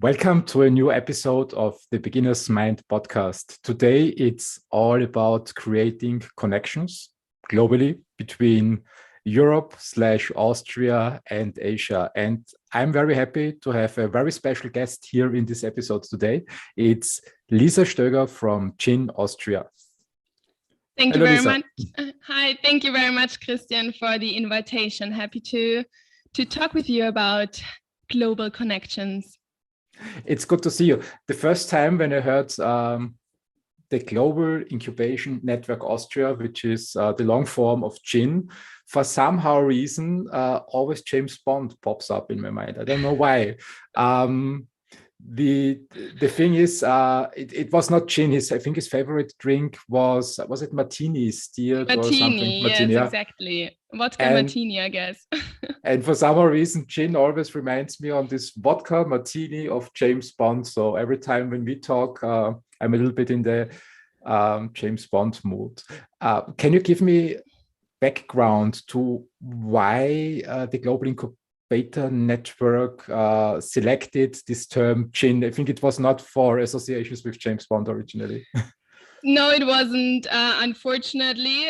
Welcome to a new episode of the Beginner's Mind podcast. Today, it's all about creating connections globally between Europe/Austria and Asia. And I'm very happy to have a very special guest here in this episode today. It's Lisa Stöger from GIN Austria. Thank Hello, you very Lisa. much. Hi, thank you very much, Christian, for the invitation. Happy to talk with you about global connections. It's good to see you. The first time when I heard the Global Incubation Network Austria, which is the long form of GIN, for somehow reason, always James Bond pops up in my mind. I don't know why. The thing is, it was not gin. I think his favorite drink was it martini, steered or something? Martini, yes, exactly. Vodka martini, I guess. And for some reason, gin always reminds me on this vodka martini of James Bond. So every time when we talk, I'm a little bit in the James Bond mood. Can you give me background to why the Global Incubator Network selected this term GIN? I think it was not for associations with James Bond originally. No, it wasn't, unfortunately,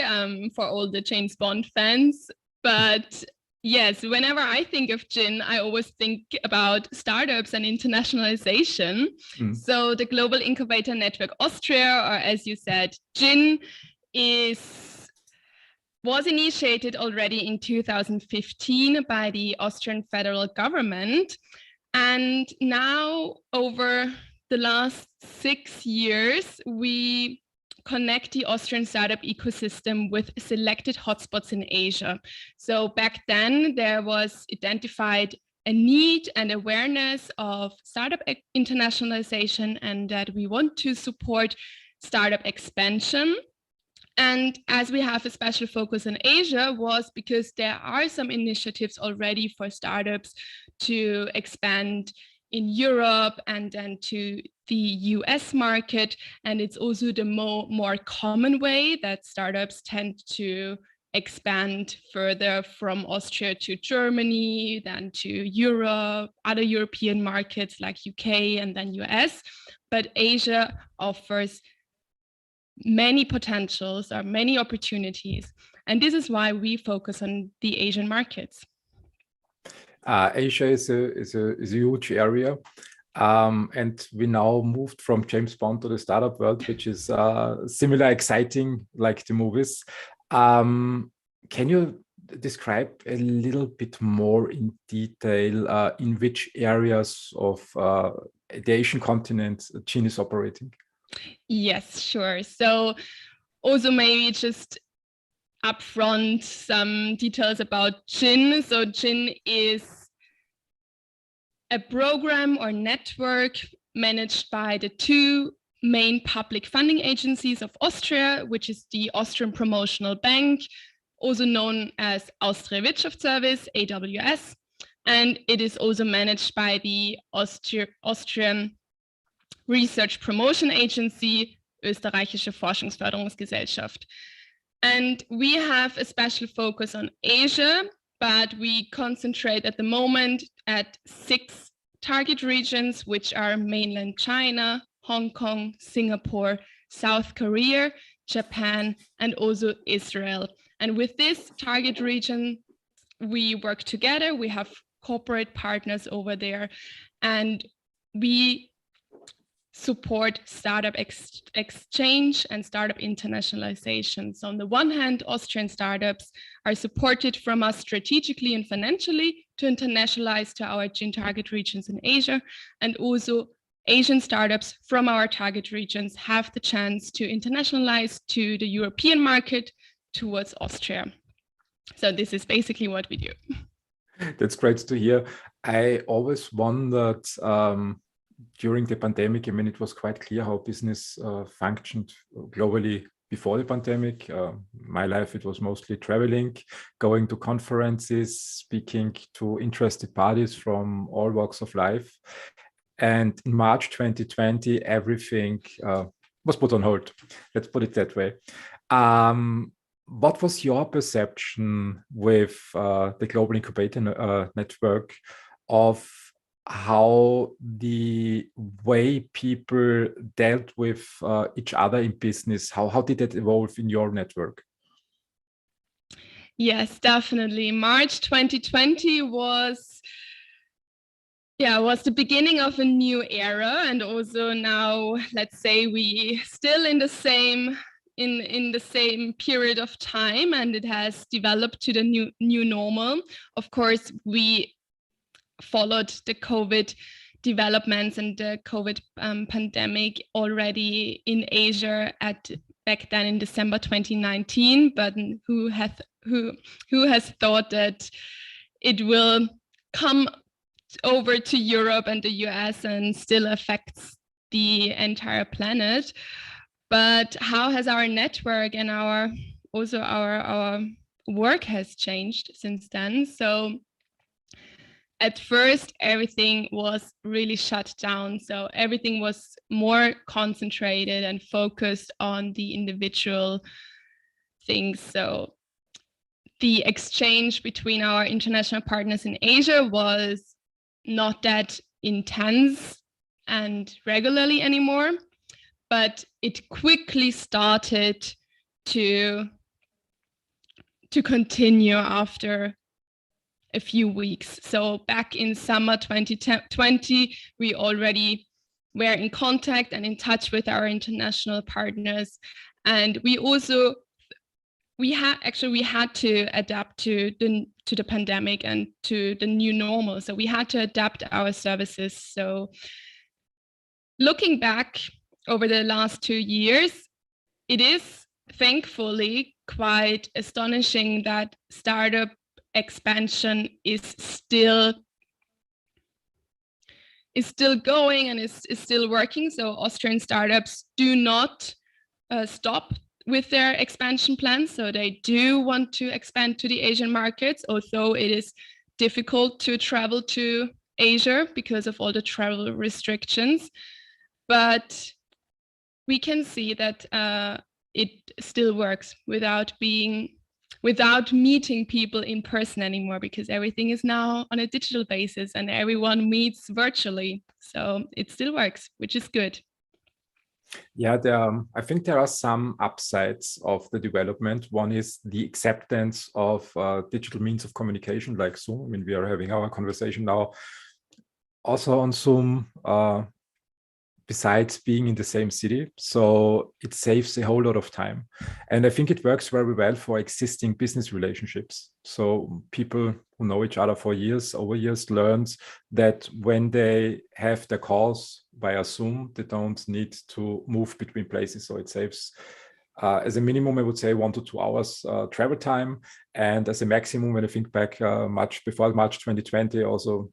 for all the James Bond fans. But yes, whenever I think of GIN, I always think about startups and internationalization. So the Global Incubator Network Austria, or as you said, GIN, was initiated already in 2015 by the Austrian federal government. And now, over the last 6 years, we connect the Austrian startup ecosystem with selected hotspots in Asia. So back then, there was identified a need and awareness of startup internationalization, and that we want to support startup expansion. And as we have a special focus on Asia, was because there are some initiatives already for startups to expand in Europe and then to the US market. And it's also the more common way that startups tend to expand further from Austria to Germany, then to Europe, other European markets like UK and then US. But Asia offers many potentials or many opportunities. And this is why we focus on the Asian markets. Asia is a huge area. And we now moved from James Bond to the startup world, which is similar exciting like the movies. Can you describe a little bit more in detail in which areas of the Asian continent GIN is operating? Yes, sure. So also maybe just upfront some details about GIN. So GIN is a program or network managed by the two main public funding agencies of Austria, which is the Austrian Promotional Bank, also known as Austria Wirtschaftsservice, AWS, and it is also managed by the Austrian Research Promotion Agency, Österreichische Forschungsförderungsgesellschaft. And we have a special focus on Asia, but we concentrate at the moment at 6 target regions, which are mainland China, Hong Kong, Singapore, South Korea, Japan, and also Israel. And with this target region, we work together. We have corporate partners over there, and we support startup exchange and startup internationalization. So on the one hand, Austrian startups are supported from us strategically and financially to internationalize to our GIN target regions in Asia. And also Asian startups from our target regions have the chance to internationalize to the European market towards Austria. So this is basically what we do. That's great to hear. I always wondered, during the pandemic, I mean, it was quite clear how business functioned globally before the pandemic. My life, it was mostly traveling, going to conferences, speaking to interested parties from all walks of life. And in March 2020, everything was put on hold. Let's put it that way. What was your perception with the Global Incubator Network of how the way people dealt with each other in business, how did that evolve in your network? Yes, definitely. March 2020 was the beginning of a new era, and also now, let's say, we still in the same period of time, and it has developed to the new normal. Of course, we followed the COVID developments and the COVID pandemic already in Asia back then in December 2019. But who has thought that it will come over to Europe and the US and still affects the entire planet? But how has our network and our work has changed since then? So at first, everything was really shut down. So everything was more concentrated and focused on the individual things. So the exchange between our international partners in Asia was not that intense and regularly anymore, but it quickly started to continue after a few weeks. So back in summer 2020, we already were in contact and in touch with our international partners. And we had to adapt to the pandemic and to the new normal. So we had to adapt our services. So looking back over the last 2 years, it is thankfully quite astonishing that startup expansion is still going and is still working. So Austrian startups do not stop with their expansion plans. So they do want to expand to the Asian markets, although it is difficult to travel to Asia because of all the travel restrictions. But we can see that it still works without meeting people in person anymore, because everything is now on a digital basis and everyone meets virtually. So it still works, which is good. Yeah, I think there are some upsides of the development. One is the acceptance of digital means of communication like Zoom. I mean, we are having our conversation now also on Zoom, besides being in the same city. So it saves a whole lot of time. And I think it works very well for existing business relationships. So people who know each other for years, over years, learned that when they have their calls via Zoom, they don't need to move between places. So it saves, as a minimum, I would say 1 to 2 hours travel time. And as a maximum, when I think back much before March 2020, also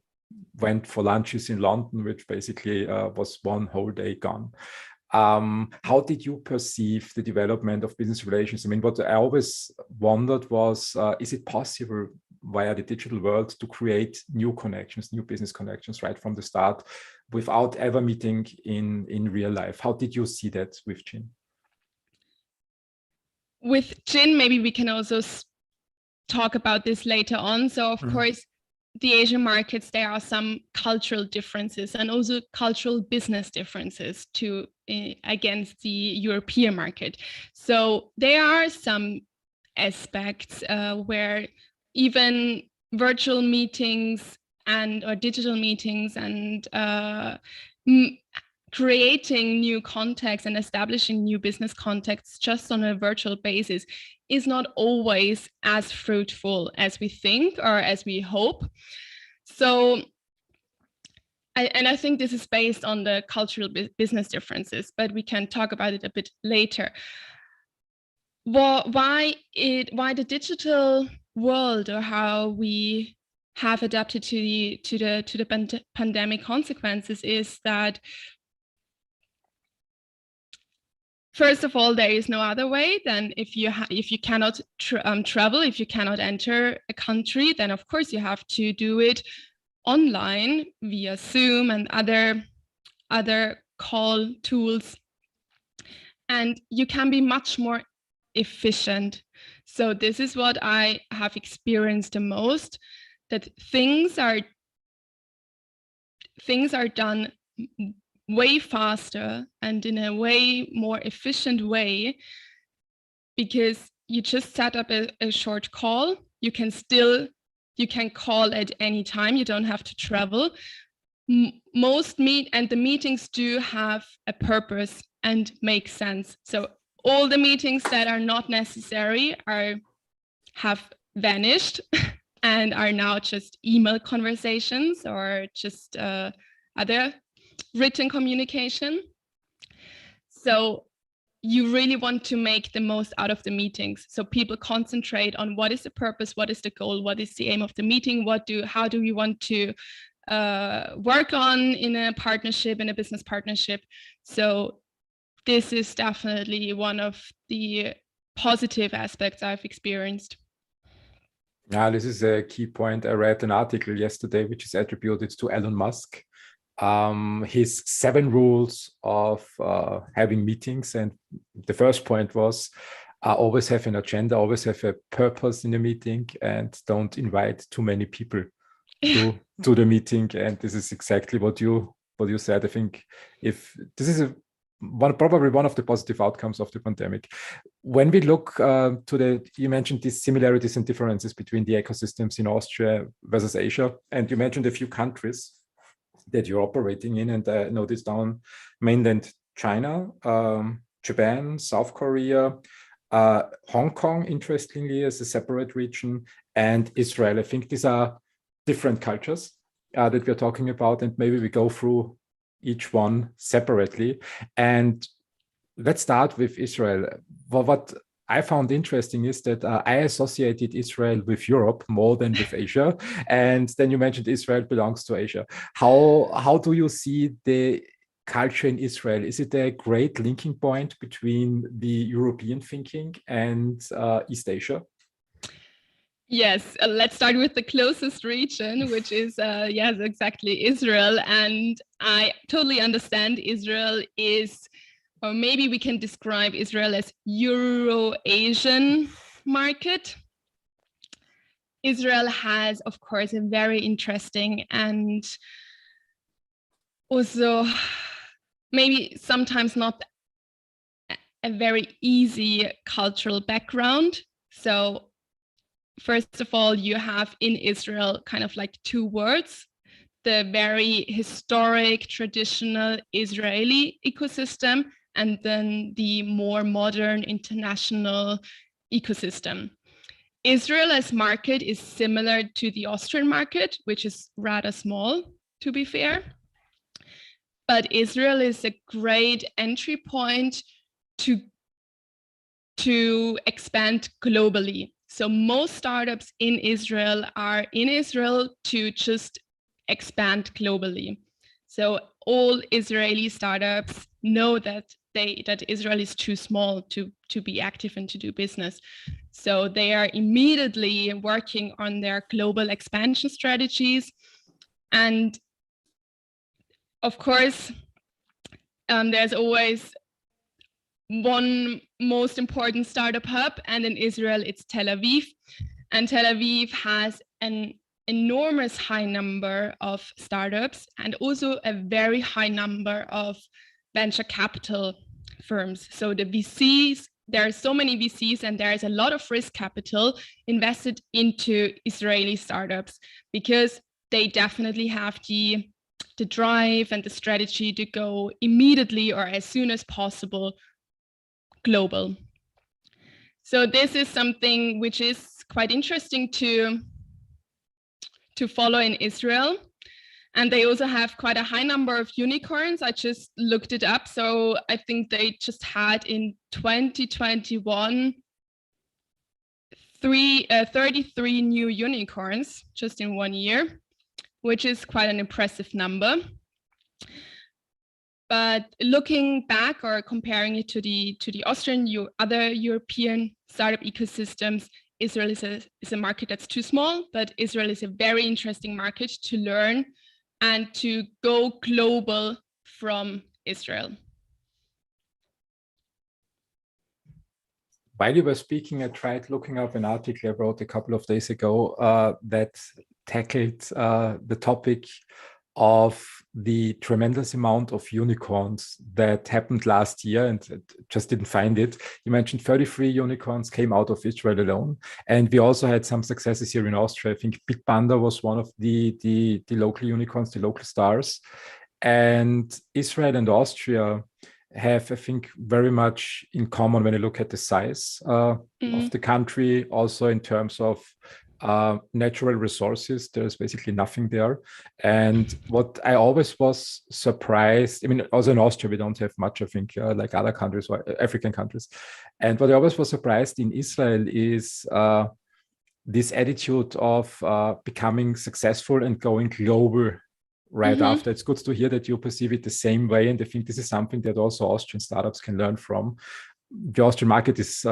went for lunches in London, which basically was one whole day gone. How did you perceive the development of business relations? I mean, what I always wondered was, is it possible via the digital world to create new connections, new business connections right from the start without ever meeting in real life? How did you see that with Jin? With Jin, maybe we can also talk about this later on. So of course, the Asian markets, there are some cultural differences and also cultural business differences against the European market. So there are some aspects where even virtual meetings or digital meetings and creating new contacts and establishing new business contacts just on a virtual basis is not always as fruitful as we think or as we hope. So, I think this is based on the cultural business differences, but we can talk about it a bit later. Why the digital world, or how we have adapted to the pandemic consequences, is that first of all, there is no other way than if you cannot travel, if you cannot enter a country, then of course you have to do it online via Zoom and other call tools, and you can be much more efficient. So this is what I have experienced the most, that things are things are done way faster and in a way more efficient way, because you just set up a short call. You can call at any time. You don't have to travel. The meetings do have a purpose and make sense. So all the meetings that are not necessary have vanished and are now just email conversations or just other written communication. So you really want to make the most out of the meetings. So people concentrate on what is the purpose, what is the goal, what is the aim of the meeting, how do we want to work on in a partnership, in a business partnership. So this is definitely one of the positive aspects I've experienced. Yeah, this is a key point. I read an article yesterday, which is attributed to Elon Musk. His 7 rules of having meetings. And the first point was always have an agenda, always have a purpose in the meeting, and don't invite too many people to the meeting. And this is exactly what you said. I think if this is probably one of the positive outcomes of the pandemic. When we look you mentioned these similarities and differences between the ecosystems in Austria versus Asia, and you mentioned a few countries that you're operating in, and I noticed down mainland China, Japan, South Korea, Hong Kong, interestingly, as a separate region, and Israel. I think these are different cultures that we're talking about, and maybe we go through each one separately. And let's start with Israel. What I found interesting is that I associated Israel with Europe more than with Asia. And then you mentioned Israel belongs to Asia. How do you see the culture in Israel? Is it a great linking point between the European thinking and East Asia? Yes, let's start with the closest region, which is, yes, exactly, Israel. And I totally understand Israel is, or maybe we can describe Israel as Euro-Asian market. Israel has, of course, a very interesting and also maybe sometimes not a very easy cultural background. So first of all, you have in Israel kind of like 2 words, the very historic, traditional Israeli ecosystem, and then the more modern international ecosystem. Israel as market is similar to the Austrian market, which is rather small, to be fair. But Israel is a great entry point to expand globally. So most startups in Israel are in Israel to just expand globally. So all Israeli startups know that Israel is too small to be active and to do business. So they are immediately working on their global expansion strategies. And of course, there's always one most important startup hub, and in Israel it's Tel Aviv. And Tel Aviv has an enormous high number of startups and also a very high number of venture capital firms. So the VCs, there are so many VCs and there is a lot of risk capital invested into Israeli startups because they definitely have the drive and the strategy to go immediately or as soon as possible global. So this is something which is quite interesting to follow in Israel. And they also have quite a high number of unicorns. I just looked it up. So I think they just had in 2021 33 new unicorns just in 1 year, which is quite an impressive number. But looking back or comparing it to the Austrian, other European startup ecosystems, Israel is a market that's too small, but Israel is a very interesting market to learn and to go global from Israel. While you were speaking, I tried looking up an article I wrote a couple of days ago that tackled the topic of the tremendous amount of unicorns that happened last year, and just didn't find it. You mentioned 33 unicorns came out of Israel alone. And we also had some successes here in Austria. I think Big Panda was one of the local unicorns, the local stars. And Israel and Austria have, I think, very much in common when you look at the size of the country, also in terms of natural resources. There's basically nothing there. And what I always was surprised, I mean, also in Austria, we don't have much, I think, like other countries or African countries. And what I always was surprised in Israel is this attitude of becoming successful and going global right after. It's good to hear that you perceive it the same way. And I think this is something that also Austrian startups can learn from. The Austrian market is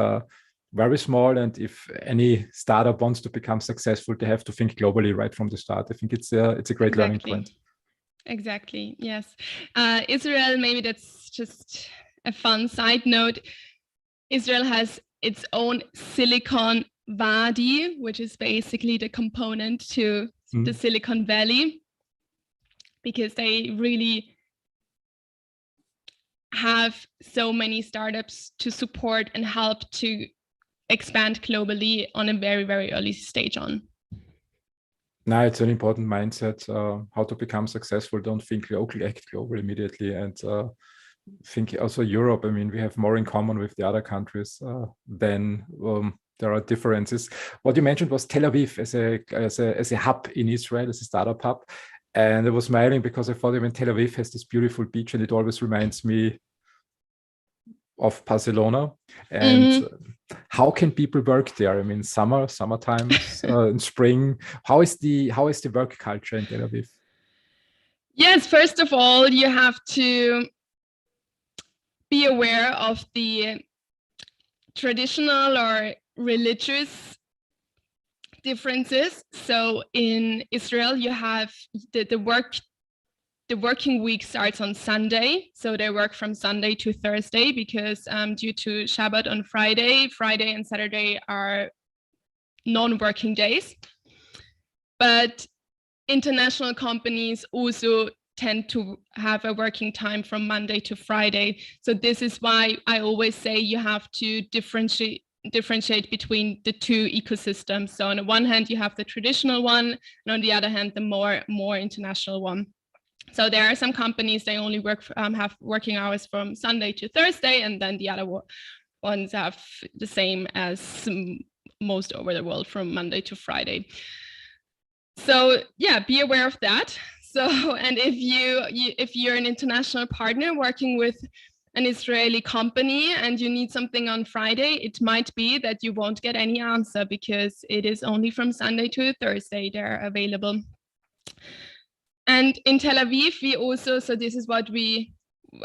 very small, and if any startup wants to become successful, they have to think globally right from the start. I think it's a great learning point. Exactly. Yes. Israel, maybe that's just a fun side note. Israel has its own Silicon Valley, which is basically the component to the Silicon Valley, because they really have so many startups to support and help to expand globally on a very, very early stage on. No, it's an important mindset, how to become successful. Don't think local, act global immediately. And think also Europe. I mean, we have more in common with the other countries than there are differences. What you mentioned was Tel Aviv as a hub in Israel, as a startup hub. And I was smiling because I thought even Tel Aviv has this beautiful beach, and it always reminds me of Barcelona. And how can people work there? I mean, summer times, in spring. How is the work culture in Tel Aviv? Yes, first of all, you have to be aware of the traditional or religious differences. So in Israel, you have the working week starts on Sunday. So they work from Sunday to Thursday because due to Shabbat on Friday and Saturday are non-working days. But international companies also tend to have a working time from Monday to Friday. So this is why I always say you have to differentiate between the two ecosystems. So on the one hand, you have the traditional one, and on the other hand, the more international one. So there are some companies, they only have working hours from Sunday to Thursday, and then the other ones have the same as most over the world from Monday to Friday. So yeah, be aware of that. So, and if you're an international partner working with an Israeli company and you need something on Friday, it might be that you won't get any answer because it is only from Sunday to Thursday they're available. And in Tel Aviv, we also, so this is what we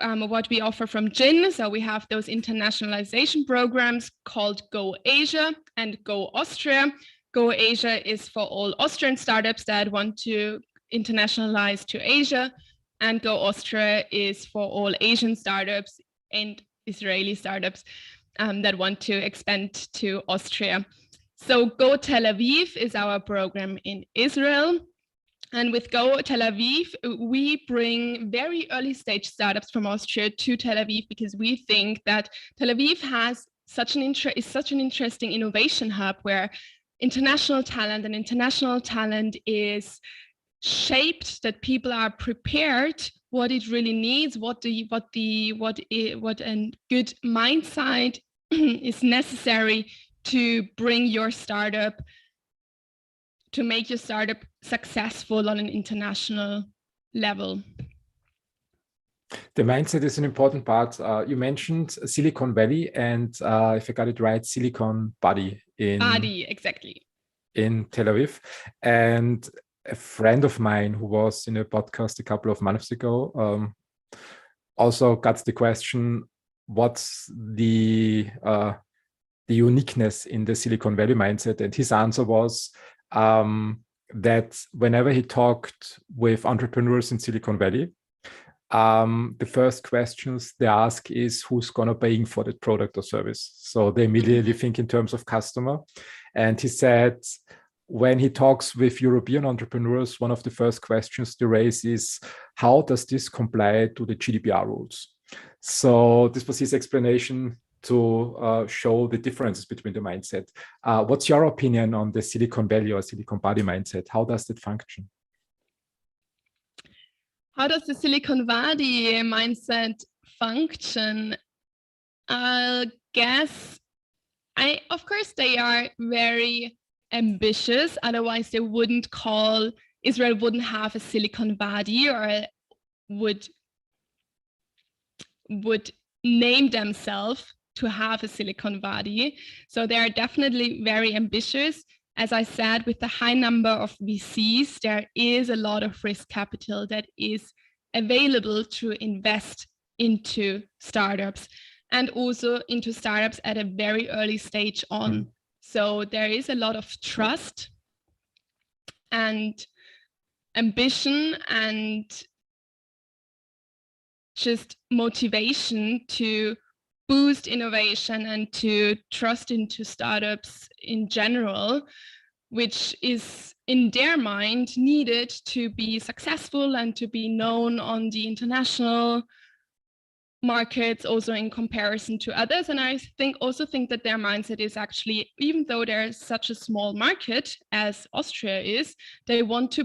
offer from GIN. So we have those internationalization programs called Go Asia and Go Austria. Go Asia is for all Austrian startups that want to internationalize to Asia, and Go Austria is for all Asian startups and Israeli startups that want to expand to Austria. So Go Tel Aviv is our program in Israel. And with Go Tel Aviv, we bring very early stage startups from Austria to Tel Aviv because we think that Tel Aviv has is such an interesting innovation hub where international talent is shaped, that people are prepared what it really needs, what a good mindset is necessary to bring your startup, to make your startup successful on an international level. The mindset is an important part. You mentioned Silicon Valley and if I got it right, Silicon Body exactly. In Tel Aviv. And a friend of mine who was in a podcast a couple of months ago also got the question, what's the uniqueness in the Silicon Valley mindset? And his answer was that whenever he talked with entrepreneurs in Silicon Valley, the first questions they ask is who's gonna paying for that product or service. So they immediately think in terms of customer. And he said, when he talks with European entrepreneurs, one of the first questions they raise is, how does this comply to the GDPR rules? So this was his explanation to show the differences between the mindset. What's your opinion on the Silicon Valley or Silicon Valley mindset? How does it function? How does the Silicon Valley mindset function? I guess, of course, they are very ambitious. Otherwise, they wouldn't call, Israel wouldn't have a Silicon Valley, or would name themselves to have a Silicon Valley. So they are definitely very ambitious. As I said, with the high number of VCs, there is a lot of risk capital that is available to invest into startups, and also into startups at a very early stage on. So there is a lot of trust and ambition and just motivation to boost innovation and to trust into startups in general, which is in their mind needed to be successful and to be known on the international markets, also in comparison to others. And I also think that their mindset is actually, even though there's such a small market as Austria is, they want to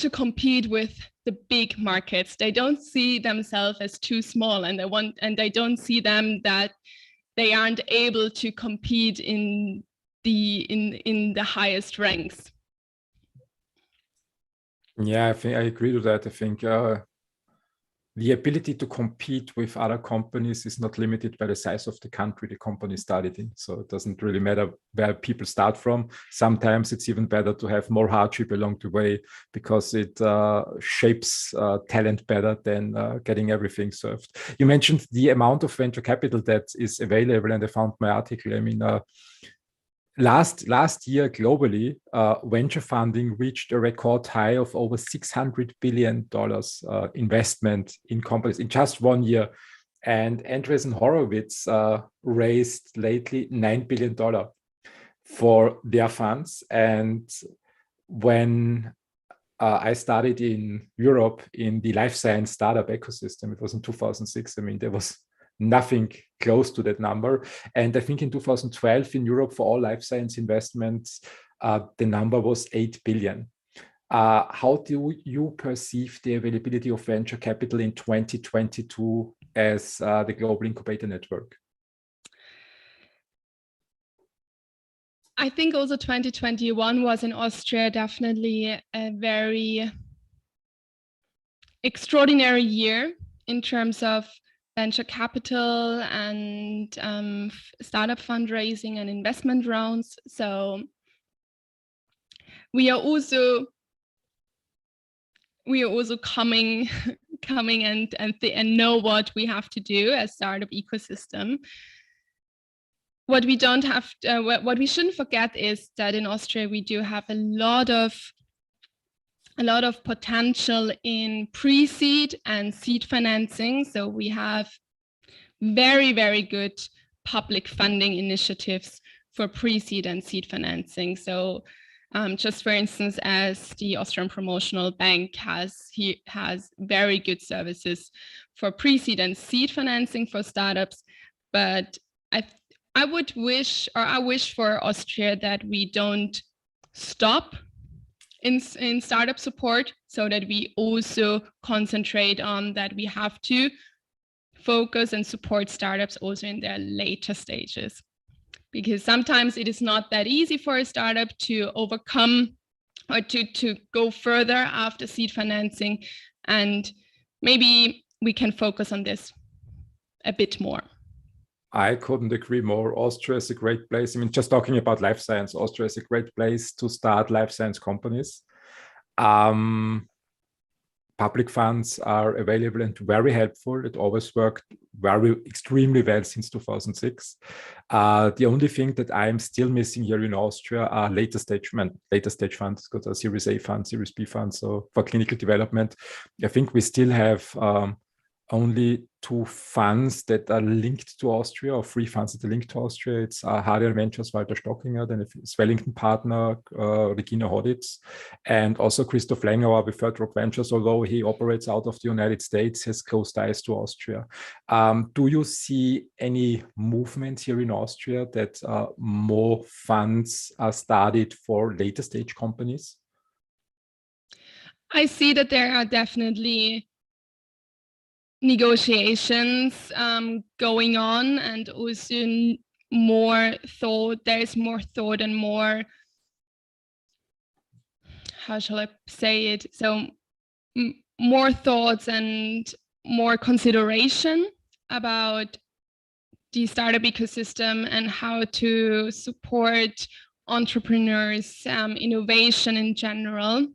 compete with the big markets. They don't see themselves as too small, and they don't see them that they aren't able to compete in the highest ranks. Yeah, I think I agree to that. I think the ability to compete with other companies is not limited by the size of the country the company started in. So it doesn't really matter where people start from. Sometimes it's even better to have more hardship along the way, because it shapes talent better than getting everything served. You mentioned the amount of venture capital that is available, and I found my article. I mean, last year globally, venture funding reached a record high of over $600 billion investment in companies in just 1 year. And Andreessen Horowitz raised lately $9 billion for their funds. And when I started in Europe in the life science startup ecosystem, it was in 2006. I mean, there was nothing close to that number. And I think in 2012 in Europe, for all life science investments, the number was 8 billion. How do you perceive the availability of venture capital in 2022 as the Global Incubator Network? I think also 2021 was in Austria definitely a very extraordinary year in terms of venture capital and startup fundraising and investment rounds. So we are also coming and know what we have to do as startup ecosystem. What we don't have, what we shouldn't forget is that in Austria we do have a lot of potential in pre-seed and seed financing. So we have very, very good public funding initiatives for pre-seed and seed financing. So just for instance, as the Austrian Promotional Bank has very good services for pre-seed and seed financing for startups. But I wish for Austria that we don't stop in startup support, so that we also concentrate on that we have to focus and support startups also in their later stages, because sometimes it is not that easy for a startup to overcome or to go further after seed financing, and maybe we can focus on this a bit more. I couldn't agree more. Austria is a great place. I mean, just talking about life science, Austria is a great place to start life science companies. Public funds are available and very helpful. It always worked extremely well since 2006. The only thing that I'm still missing here in Austria are later stage funds, got a Series A fund, Series B fund. So for clinical development, I think we still have only two funds that are linked to Austria, or three funds that are linked to Austria. It's Harrier Ventures, Walter Stockinger, then a Swellington partner, Regina Hoditz, and also Christoph Lengauer with Third Rock Ventures, although he operates out of the United States, has close ties to Austria. Do you see any movement here in Austria that more funds are started for later stage companies? I see that there are definitely negotiations going on, and also more thought. There is more thought and more, how shall I say it? So more thoughts and more consideration about the startup ecosystem and how to support entrepreneurs, innovation in general.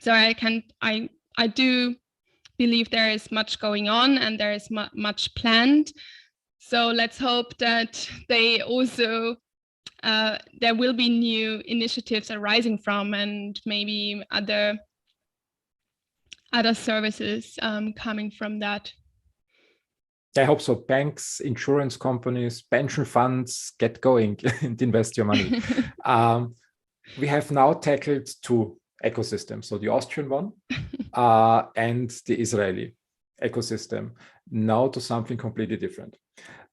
So I do believe there is much going on and there is much planned. So let's hope that they also there will be new initiatives arising from, and maybe other services coming from that. I hope so. Banks, insurance companies, pension funds, get going and invest your money. We have now tackled two ecosystems, so the Austrian one and the Israeli ecosystem. Now to something completely different.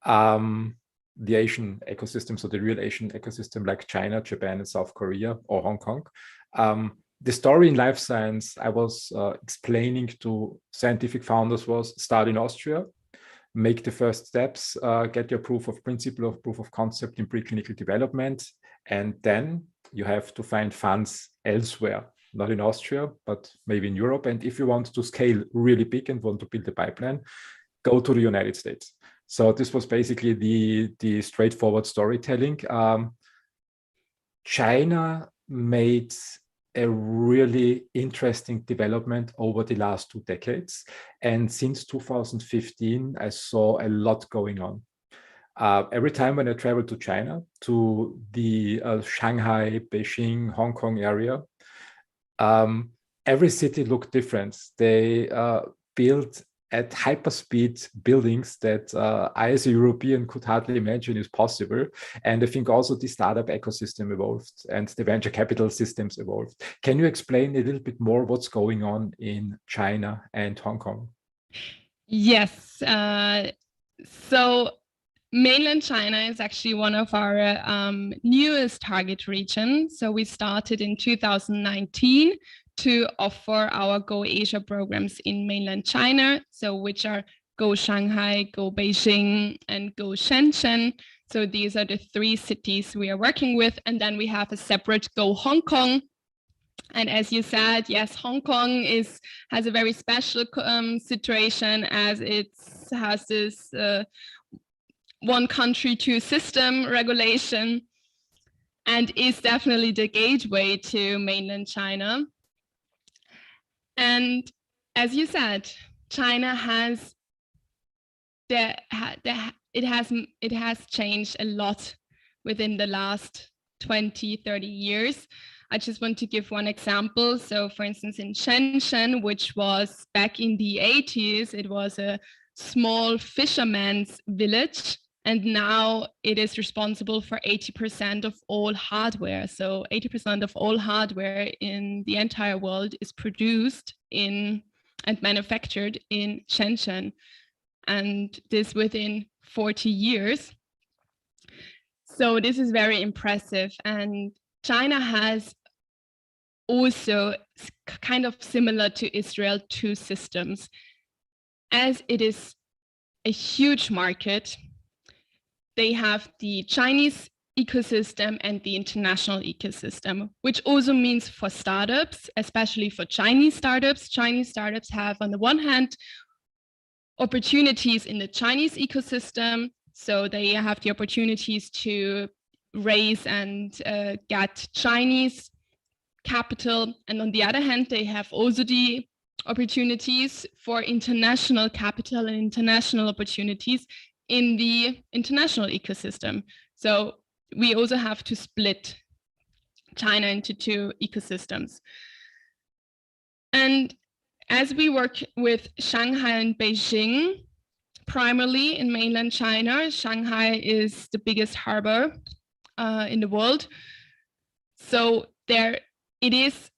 The Asian ecosystem, so the real Asian ecosystem like China, Japan, and South Korea, or Hong Kong. The story in life science I was explaining to scientific founders was start in Austria, make the first steps, get your proof of principle or proof of concept in preclinical development, and then you have to find funds elsewhere, not in Austria, but maybe in Europe. And if you want to scale really big and want to build a pipeline, go to the United States. So this was basically the straightforward storytelling. China made a really interesting development over the last 2 decades. And since 2015, I saw a lot going on. Every time when I travel to China, to the Shanghai, Beijing, Hong Kong area, every city looked different. They built at hyperspeed buildings that I, as a European, could hardly imagine is possible. And I think also the startup ecosystem evolved and the venture capital systems evolved. Can you explain a little bit more what's going on in China and Hong Kong? Yes. So mainland China is actually one of our newest target regions. So we started in 2019 to offer our Go Asia programs in mainland China, so which are Go Shanghai, Go Beijing, and Go Shenzhen. So these are the 3 cities we are working with. And then we have a separate Go Hong Kong. And as you said, yes, Hong Kong has a very special situation, as it has this one country, 2 system regulation, and is definitely the gateway to mainland China. And as you said, China has it has changed a lot within the last 20, 30 years. I just want to give one example. So for instance, in Shenzhen, which was back in the 80s, it was a small fisherman's village. And now it is responsible for 80% of all hardware. So 80% of all hardware in the entire world is produced in and manufactured in Shenzhen. And this within 40 years. So this is very impressive. And China has also kind of similar to Israel 2 systems. As it is a huge market, they have the Chinese ecosystem and the international ecosystem, which also means for startups, especially for Chinese startups have on the one hand opportunities in the Chinese ecosystem. So they have the opportunities to raise and get Chinese capital. And on the other hand, they have also the opportunities for international capital and international opportunities in the international ecosystem. So we also have to split China into 2 ecosystems. And as we work with Shanghai and Beijing, primarily in mainland China, Shanghai is the biggest harbor in the world. So there it is.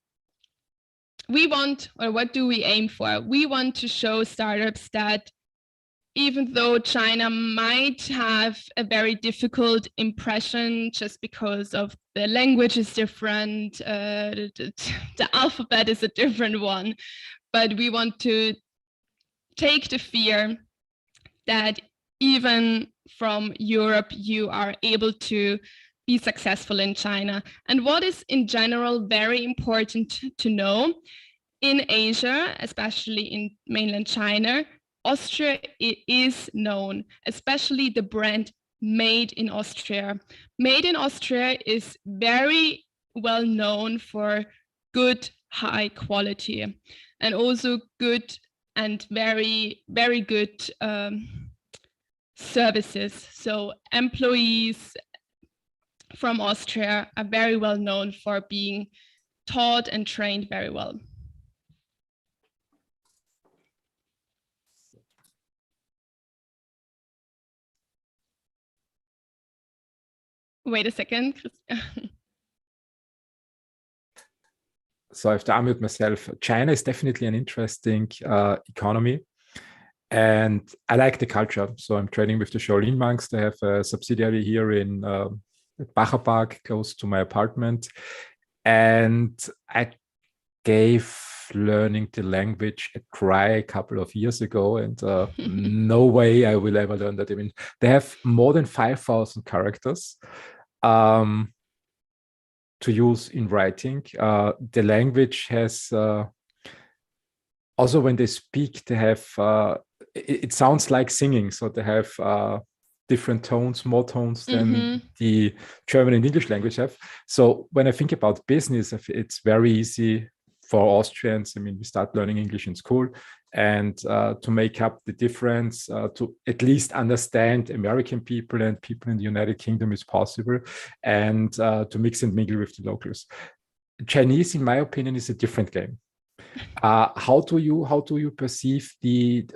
We want, or what do we aim for? We want to show startups that even though China might have a very difficult impression just because of the language is different, the alphabet is a different one, but we want to take the fear that even from Europe, you are able to be successful in China. And what is in general very important to know, in Asia, especially in mainland China, Austria is known, especially the brand Made in Austria. Made in Austria is very well known for good, high quality, and also good and very, very good services. So employees from Austria are very well known for being taught and trained very well. Wait a second. So I have to unmute myself. China is definitely an interesting economy. And I like the culture. So I'm training with the Shaolin monks. They have a subsidiary here in Bacher Park, close to my apartment. And I gave learning the language a try a couple of years ago, and no way I will ever learn that. I mean, they have more than 5,000 characters to use in writing. The language has also, when they speak, they have it sounds like singing. So they have different tones, more tones than the German and English language have. So when I think about business, it's very easy for Austrians. I mean, we start learning English in school, and to make up the difference, to at least understand American people and people in the United Kingdom is possible, and to mix and mingle with the locals. Chinese, in my opinion, is a different game. How do you perceive the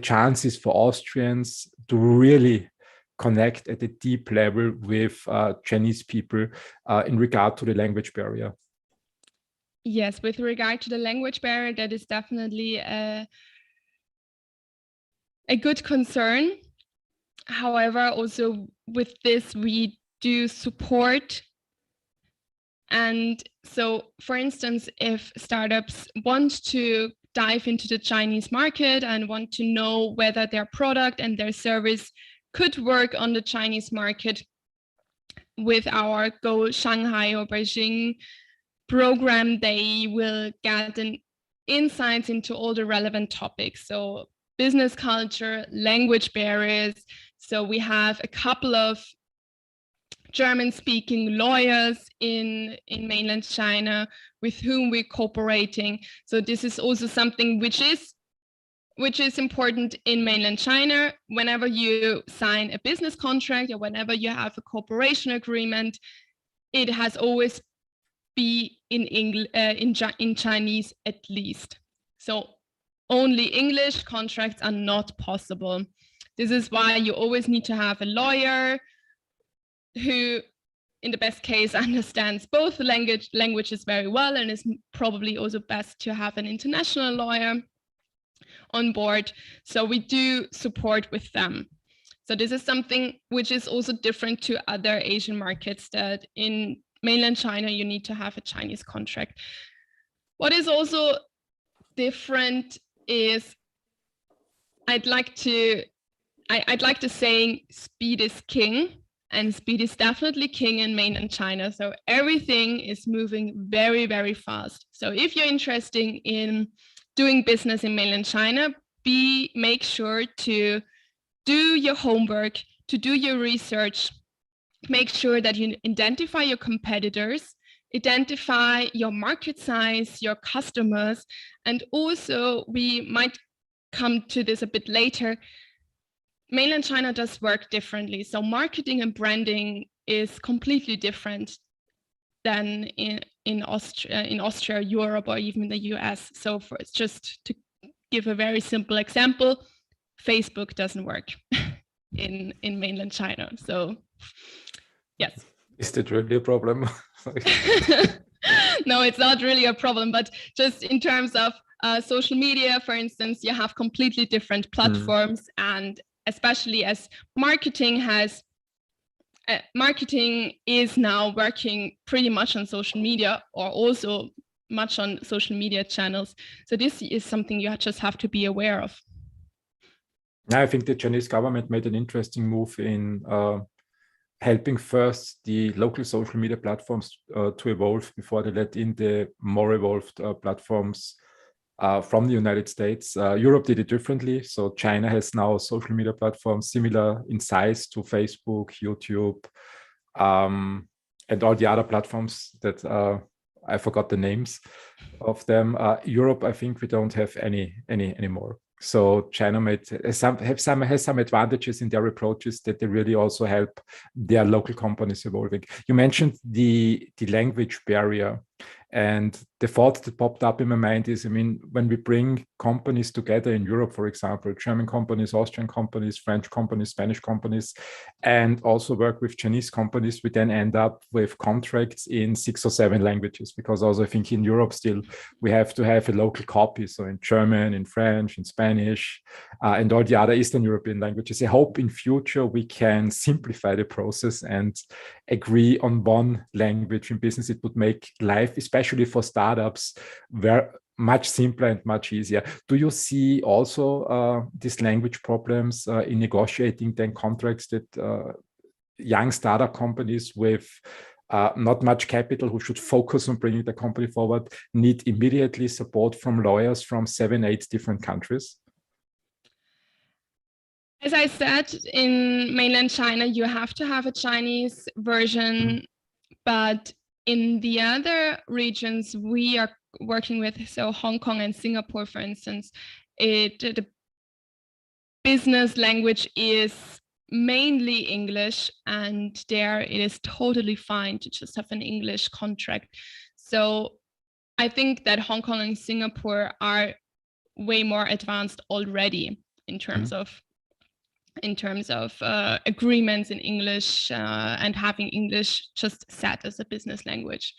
chances for Austrians to really connect at a deep level with Chinese people in regard to the language barrier? Yes, with regard to the language barrier, that is definitely a good concern. However, also with this, we do support. And so, for instance, if startups want to dive into the Chinese market and want to know whether their product and their service could work on the Chinese market, with our Go Shanghai or Beijing program, they will get an insights into all the relevant topics. So business culture, language barriers. So we have a couple of German-speaking lawyers in mainland China with whom we're cooperating. So this is also something which is important in mainland China. Whenever you sign a business contract or whenever you have a cooperation agreement, it has always be in Chinese at least. So only English contracts are not possible. This is why you always need to have a lawyer who, in the best case, understands both languages very well, and is probably also best to have an international lawyer on board. So we do support with them. So this is something which is also different to other Asian markets, that in mainland China, you need to have a Chinese contract. What is also different is I'd like to saying speed is king, and speed is definitely king in mainland China. So everything is moving very, very fast. So if you're interested in doing business in mainland China, make sure to do your homework, to do your research. Make sure that you identify your competitors, identify your market size, your customers, and also we might come to this a bit later. Mainland China does work differently. So marketing and branding is completely different. than in Austria, Europe, or even the US. So for just to give a very simple example, Facebook doesn't work in mainland China. So yes. Is that really a problem? No, it's not really a problem, but just in terms of social media, for instance, you have completely different platforms, and especially as marketing is now working pretty much on social media, or also much on social media channels. So this is something you just have to be aware of. I think the Chinese government made an interesting move in helping first the local social media platforms to evolve before they let in the more evolved platforms from the United States. Europe did it differently. So China has now social media platforms similar in size to Facebook, YouTube, and all the other platforms that I forgot the names of them. Europe, I think we don't have any anymore. So China has some advantages in their approaches that they really also help their local companies evolving. You mentioned the language barrier, and the thought that popped up in my mind is, I mean, when we bring companies together in Europe, for example, German companies, Austrian companies, French companies, Spanish companies, and also work with Chinese companies, we then end up with contracts in 6 or 7 languages, because also I think in Europe still we have to have a local copy. So in German, in French, in Spanish, and all the other Eastern European languages. I hope in future we can simplify the process and agree on one language in business. It would make life, especially for startups, very much simpler and much easier. Do you see also these language problems in negotiating then contracts that young startup companies with not much capital, who should focus on bringing the company forward, need immediately support from lawyers from 7, 8 different countries? As I said, in mainland China, you have to have a Chinese version, but in the other regions we are working with, so Hong Kong and Singapore, for instance, the business language is mainly English, and there it is totally fine to just have an English contract. So I think that Hong Kong and Singapore are way more advanced already in terms of agreements in English and having English just set as a business language.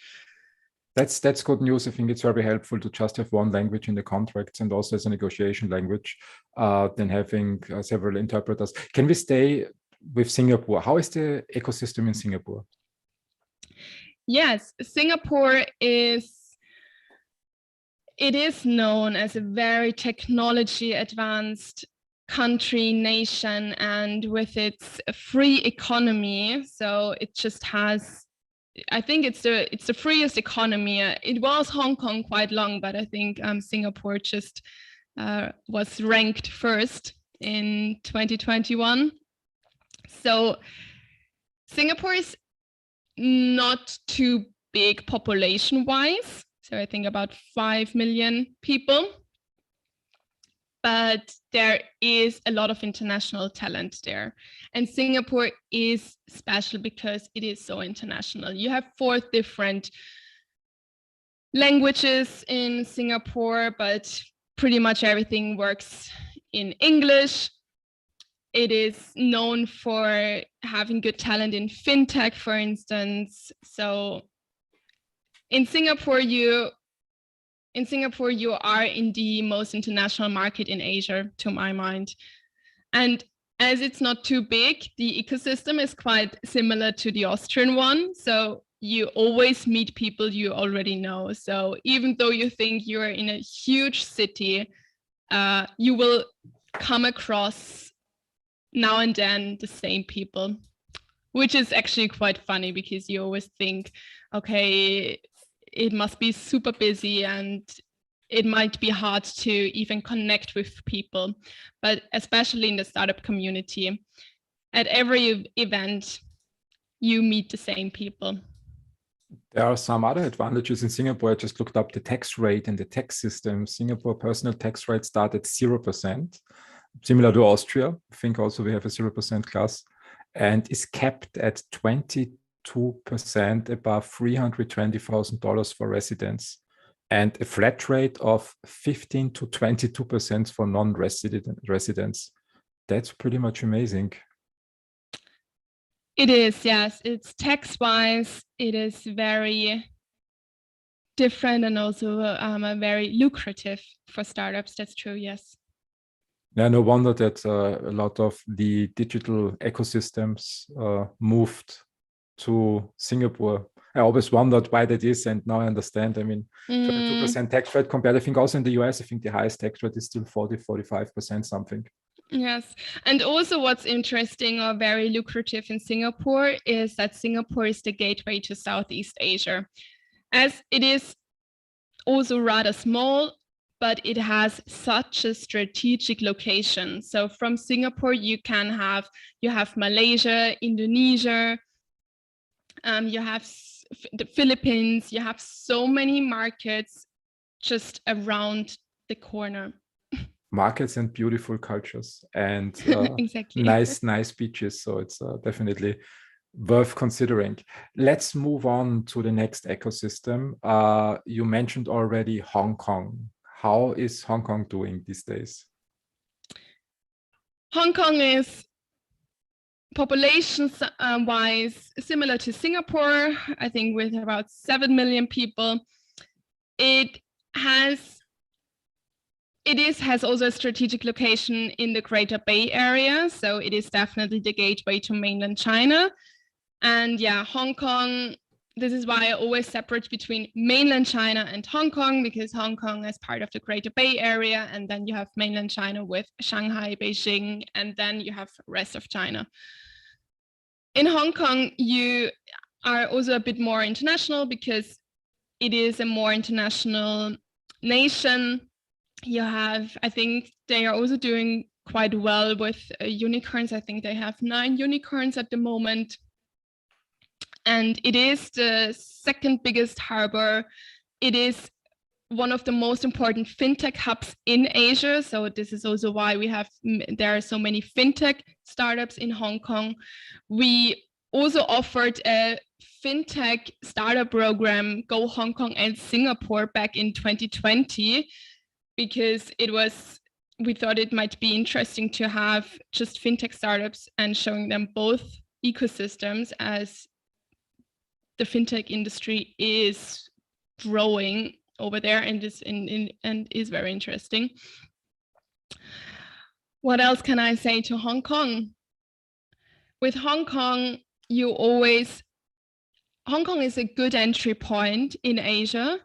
That's good news. I think it's very helpful to just have one language in the contracts and also as a negotiation language than having several interpreters. Can we stay with Singapore? How is the ecosystem in Singapore? Yes, Singapore is known as a very technology advanced country, nation, and with its free economy. So it just has, I think it's the freest economy. It was Hong Kong quite long, but I think Singapore just was ranked first in 2021. So Singapore is not too big population-wise. So I think about 5 million people. But there is a lot of international talent there. And Singapore is special because it is so international. You have 4 different languages in Singapore, but pretty much everything works in English. It is known for having good talent in fintech, for instance. So in Singapore, you are in the most international market in Asia, to my mind. And as it's not too big, the ecosystem is quite similar to the Austrian one. So you always meet people you already know. So even though you think you're in a huge city, you will come across now and then the same people, which is actually quite funny because you always think, okay, it must be super busy and it might be hard to even connect with people. But especially in the startup community, at every event, you meet the same people. There are some other advantages in Singapore. I just looked up the tax rate and the tax system. Singapore personal tax rate start at 0%, similar to Austria. I think also we have a 0% class, and is capped at 20 2% above $320,000 for residents, and a flat rate of 15 to 22% for non-residents. That's pretty much amazing. It is, yes. It's tax-wise, it is very different and also very lucrative for startups. That's true, yes. Yeah, no wonder that a lot of the digital ecosystems moved to Singapore. I always wondered why that is, and now I understand. I mean, 22% tax rate compared, I think also in the US, I think the highest tax rate is still 45% something. Yes. And also what's interesting or very lucrative in Singapore is that Singapore is the gateway to Southeast Asia. As it is also rather small, but it has such a strategic location. So from Singapore, you have Malaysia, Indonesia, you have the Philippines, you have so many markets just around the corner. Markets and beautiful cultures and exactly. nice beaches. So it's definitely worth considering. Let's move on to the next ecosystem. You mentioned already Hong Kong. How is Hong Kong doing these days? Hong Kong is population-wise similar to Singapore, I think with about 7 million people. It has also a strategic location in the Greater Bay Area, so it is definitely the gateway to mainland China. And yeah, Hong Kong, this is why I always separate between mainland China and Hong Kong, because Hong Kong is part of the Greater Bay Area, and then you have mainland China with Shanghai, Beijing, and then you have rest of China. In Hong Kong, you are also a bit more international because it is a more international nation. You have, I think they are also doing quite well with unicorns. I think they have 9 unicorns at the moment. And it is the second biggest harbor. It is one of the most important fintech hubs in Asia. So this is also why there are so many fintech startups in Hong Kong. We also offered a fintech startup program, Go Hong Kong and Singapore, back in 2020, because we thought it might be interesting to have just fintech startups and showing them both ecosystems, as the fintech industry is growing over there and is very interesting. What else can I say to Hong Kong? With Hong Kong, Hong Kong is a good entry point in Asia.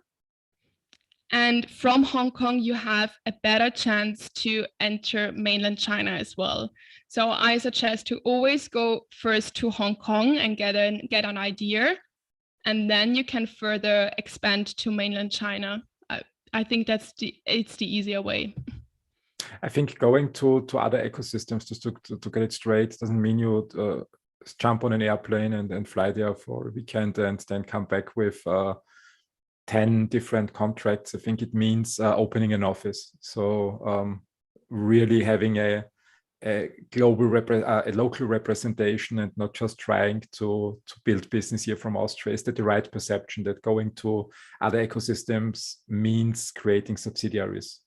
And from Hong Kong, you have a better chance to enter mainland China as well. So I suggest to always go first to Hong Kong and get an idea, and then you can further expand to mainland China. I think it's the easier way. I think going to other ecosystems, just to get it straight, doesn't mean you jump on an airplane and fly there for a weekend and then come back with 10 different contracts. I think it means opening an office. So really having a local representation and not just trying to build business here from Austria. Is that the right perception, that going to other ecosystems means creating subsidiaries?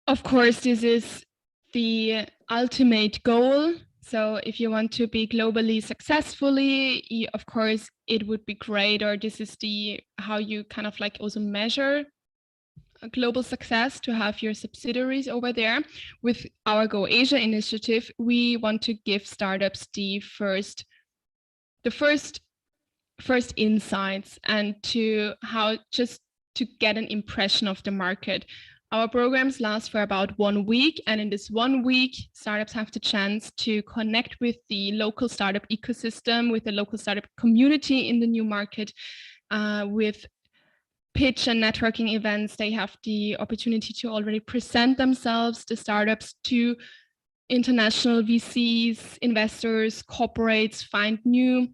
Of course, this is the ultimate goal. So if you want to be globally successfully, of course, it would be great, or this is how you kind of like also measure a global success, to have your subsidiaries over there. With our Go Asia initiative, we want to give startups the first insights and to get an impression of the market. Our programs last for about 1 week, and in this 1 week, startups have the chance to connect with the local startup ecosystem, with the local startup community in the new market, with pitch and networking events. They have the opportunity to already present themselves, the startups, to international VCs, investors, corporates, find new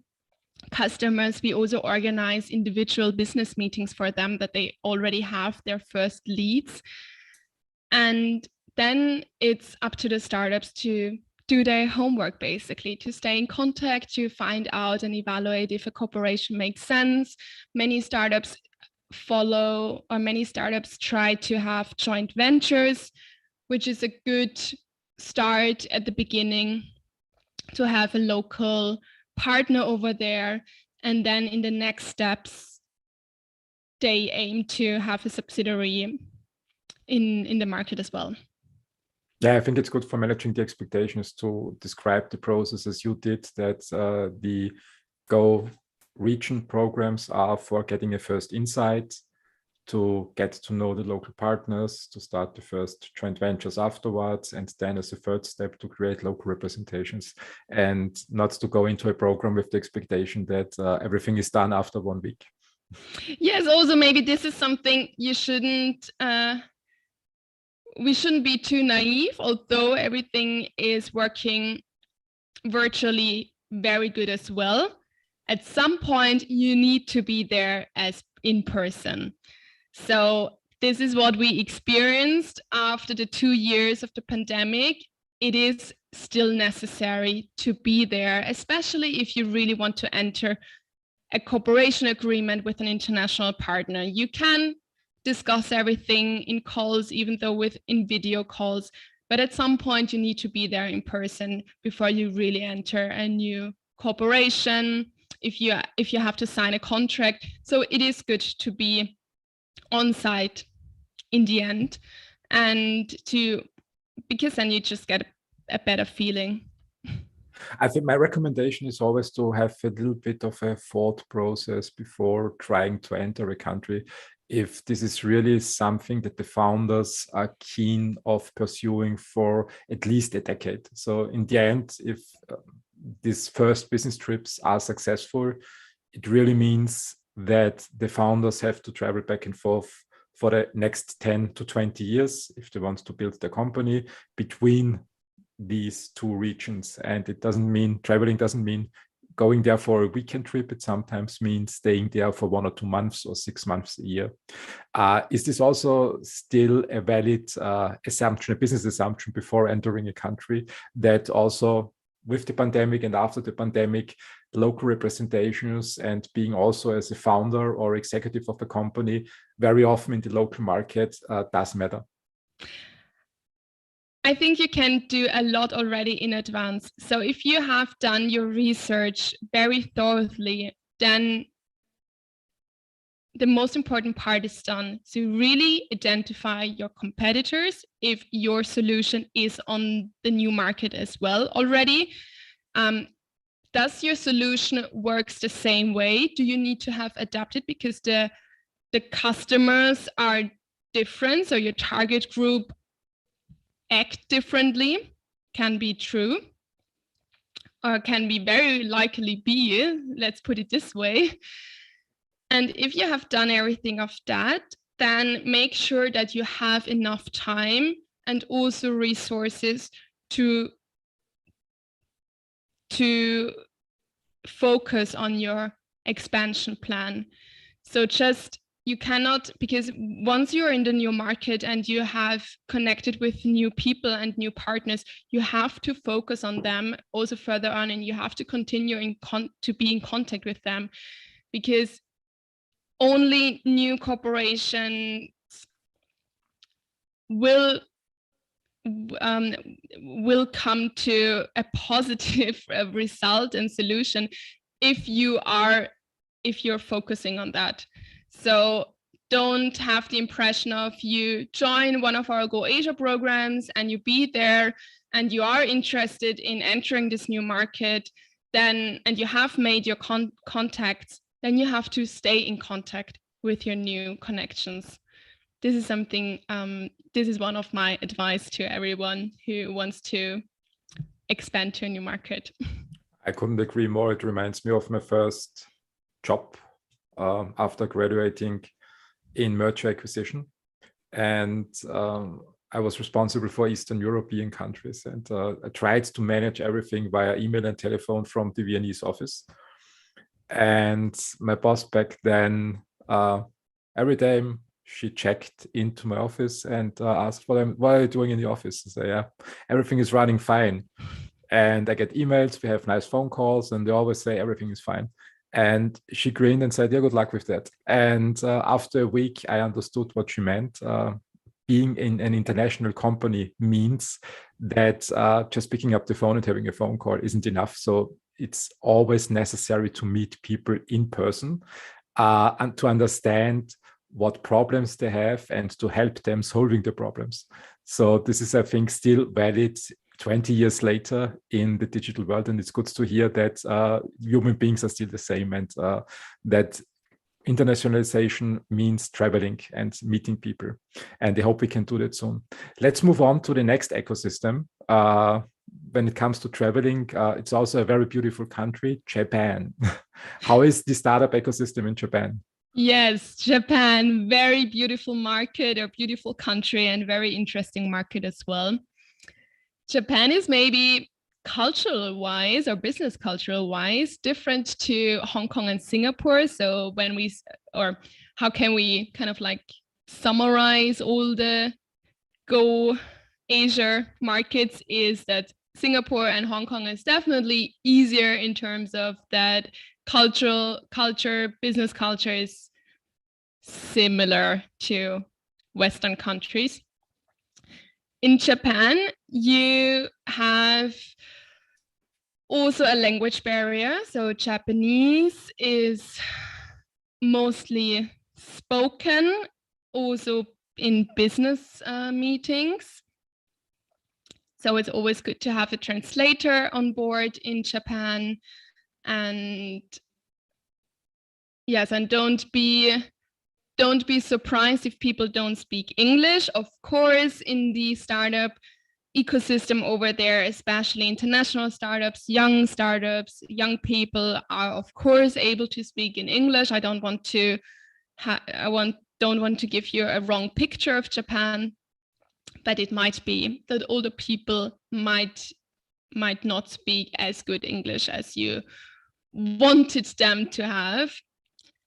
customers. We also organize individual business meetings for them, that they already have their first leads. And then it's up to the startups to do their homework, basically, to stay in contact, to find out and evaluate if a cooperation makes sense. Many startups try to have joint ventures, which is a good start at the beginning, to have a local partner over there. And then in the next steps, they aim to have a subsidiary in the market as well. Yeah, I think it's good for managing the expectations to describe the process as you did, that the Go region programs are for getting a first insight, to get to know the local partners, to start the first joint ventures afterwards, and then as a third step to create local representations, and not to go into a program with the expectation that everything is done after 1 week. Yes, also maybe this is something we shouldn't be too naive, although everything is working virtually very good as well. At some point, you need to be there as in person. So this is what we experienced after the 2 years of the pandemic. It is still necessary to be there, especially if you really want to enter a cooperation agreement with an international partner. You can discuss everything in calls, even though in video calls, but at some point you need to be there in person before you really enter a new cooperation, if you have to sign a contract. So it is good to be on site in the end, because then you just get a better feeling. I think my recommendation is always to have a little bit of a thought process before trying to enter a country, if this is really something that the founders are keen of pursuing for at least a decade. So in the end, if these first business trips are successful, it really means that the founders have to travel back and forth for the next 10 to 20 years if they want to build their company between these two regions. And it doesn't mean, traveling doesn't mean going there for a weekend trip. It sometimes means staying there for 1 or 2 months or 6 months a year. Is this also still a valid assumption, a business assumption before entering a country, that also with the pandemic and after the pandemic, local representations and being also as a founder or executive of a company very often in the local market does matter? I think you can do a lot already in advance. So if you have done your research very thoroughly, then the most important part is done. So really identify your competitors if your solution is on the new market as well already. Does your solution works the same way? Do you need to have adapted because the customers are different? So your target group act differently, can be true, or can be very likely be, let's put it this way. And if you have done everything of that, then make sure that you have enough time and also resources to focus on your expansion plan. So you cannot, because once you're in the new market and you have connected with new people and new partners, you have to focus on them also further on, and you have to continue to be in contact with them, because only new corporations will come to a positive result and solution if you're focusing on that. So don't have the impression of you join one of our Go Asia programs and you be there and you are interested in entering this new market, then, and you have made your contacts, then you have to stay in contact with your new connections. This is something, this is one of my advice to everyone who wants to expand to a new market. I couldn't agree more. It reminds me of my first job after graduating in merger acquisition. And I was responsible for Eastern European countries. And I tried to manage everything via email and telephone from the Viennese office. And my boss back then, every time she checked into my office and asked, what are you doing in the office? I say, yeah, everything is running fine. And I get emails, we have nice phone calls, and they always say everything is fine. And she grinned and said, yeah, good luck with that. And after a week, I understood what she meant. Being in an international company means that just picking up the phone and having a phone call isn't enough. So it's always necessary to meet people in person and to understand what problems they have and to help them solving the problems. So this is, I think, still valid 20 years later in the digital world. And it's good to hear that human beings are still the same, and that internationalization means traveling and meeting people. And I hope we can do that soon. Let's move on to the next ecosystem. When it comes to traveling, it's also a very beautiful country, Japan. How is the startup ecosystem in Japan? Yes, Japan, very beautiful market, a beautiful country, and very interesting market as well. Japan is maybe cultural wise or business cultural wise different to Hong Kong and Singapore. So when we, or how can we kind of like summarize all the Go Asia markets, is that Singapore and Hong Kong is definitely easier in terms of that business culture is similar to Western countries. In Japan, you have also a language barrier. So Japanese is mostly spoken, also in business meetings. So it's always good to have a translator on board in Japan. And yes, and don't be surprised if people don't speak English. Of course, in the startup ecosystem over there, especially international startups, young people are of course able to speak in English. I don't want to give you a wrong picture of Japan, but it might be that older people might not speak as good English as you wanted them to have.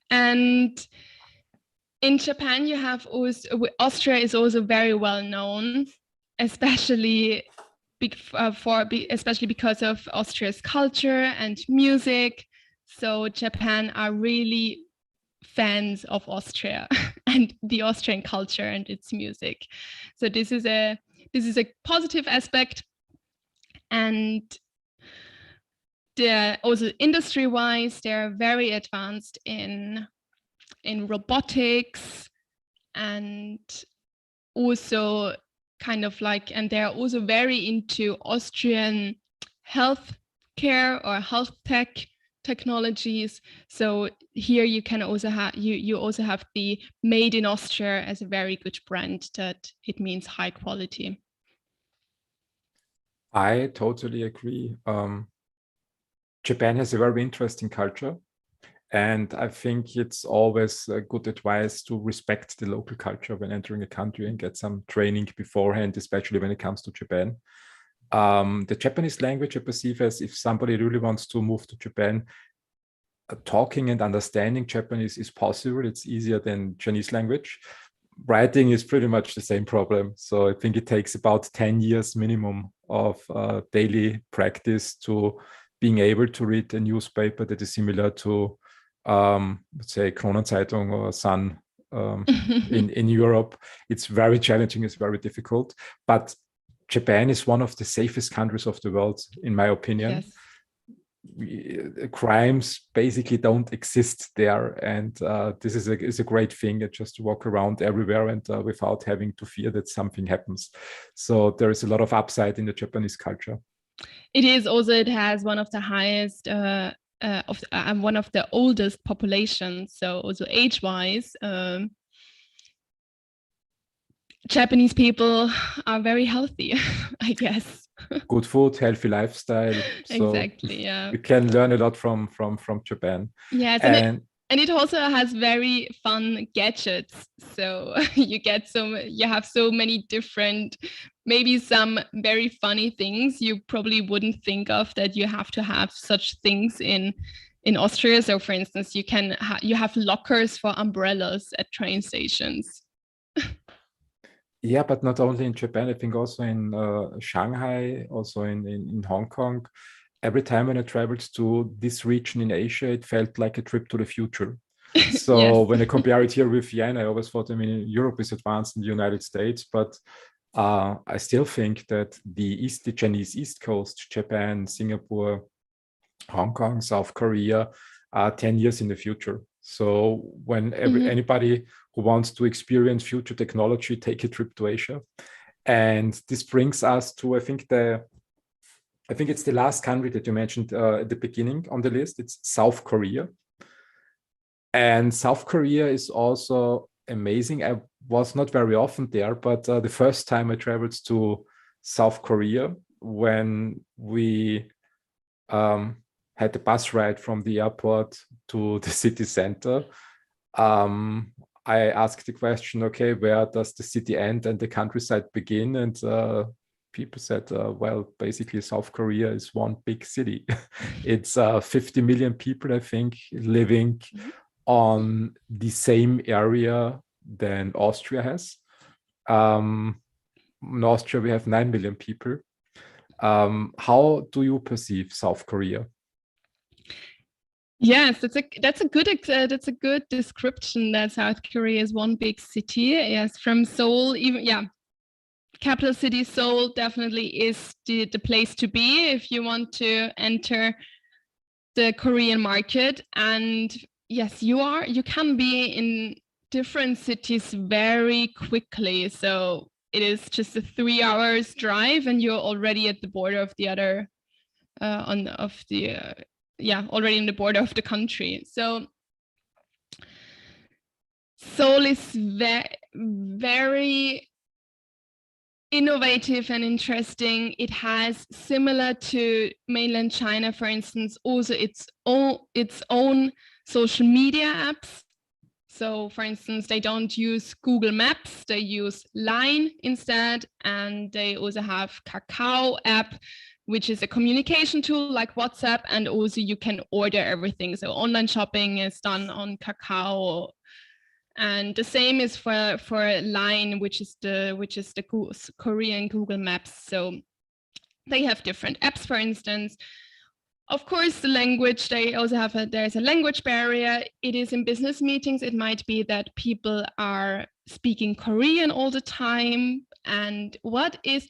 And in Japan, you have also, Austria is also very well known, especially because of Austria's culture and music. So Japan are really fans of Austria and the Austrian culture and its music. So this is a positive aspect. And also industry-wise, they're very advanced in robotics, and also kind of like, and they're also very into Austrian health care or health technologies. So here you can also have you also have the Made in Austria as a very good brand, that it means high quality. I totally agree. Japan has a very interesting culture, and I think it's always a good advice to respect the local culture when entering a country and get some training beforehand, especially when it comes to Japan. The Japanese language I perceive as, if somebody really wants to move to Japan, talking and understanding Japanese is possible. It's easier than Chinese language. Writing is pretty much the same problem. So I think it takes about 10 years minimum of daily practice to being able to read a newspaper that is similar to, let's say, Kronenzeitung or Sun in Europe. It's very challenging, it's very difficult. But Japan is one of the safest countries of the world, in my opinion. Yes. Crimes basically don't exist there, and this is a great thing, just to walk around everywhere and without having to fear that something happens. So there is a lot of upside in the Japanese culture. It is also, it has one of the highest one of the oldest populations, so also age-wise, Japanese people are very healthy, I guess. Good food, healthy lifestyle. So exactly, yeah. We can learn a lot from Japan. Yes, and it also has very fun gadgets. So you have so many different, maybe some very funny things you probably wouldn't think of that you have to have such things in Austria. So for instance, you have lockers for umbrellas at train stations. Yeah, but not only in Japan, I think also in Shanghai, also in Hong Kong. Every time when I traveled to this region in Asia, it felt like a trip to the future. So Yes. when I compare it here with Vienna, I always thought, I mean, Europe is advanced in the United States, but I still think that the Chinese East Coast, Japan, Singapore, Hong Kong, South Korea, 10 years in the future. So when anybody who wants to experience future technology, take a trip to Asia. And this brings us to, I think it's the last country that you mentioned at the beginning on the list. It's South Korea. And South Korea is also amazing. I was not very often there, but the first time I traveled to South Korea, when we had the bus ride from the airport to the city center, I asked the question, okay, where does the city end and the countryside begin? And people said, well, basically South Korea is one big city. It's 50 million people, I think, living on the same area than Austria has. In Austria, we have 9 million people. How do you perceive South Korea? Yes, that's a good description that South Korea is one big city. Yes, from Seoul, even capital city Seoul definitely is the place to be if you want to enter the Korean market. And yes, you can be in different cities very quickly. So it is just a 3 hours drive and you're already at the border of the other already in the border of the country. So Seoul is very innovative and interesting. It has, similar to mainland China, for instance, also its own social media apps. So for instance, they don't use Google Maps, they use Line instead. And they also have Kakao app, which is a communication tool like WhatsApp. And also you can order everything. So online shopping is done on Kakao. And the same is for Line, which is the Korean Google Maps. So they have different apps, for instance. Of course, the language, they also have there's a language barrier. It is in business meetings, it might be that people are speaking Korean all the time. And what is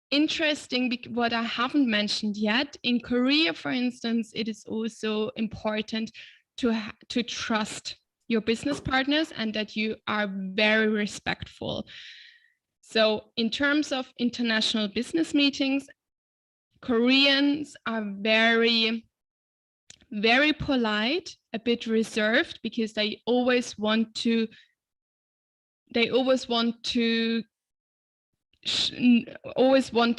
interesting, what I haven't mentioned yet, in Korea, for instance, it is also important to trust your business partners and that you are very respectful. So in terms of international business meetings, Koreans are very, very polite, a bit reserved, because they always want to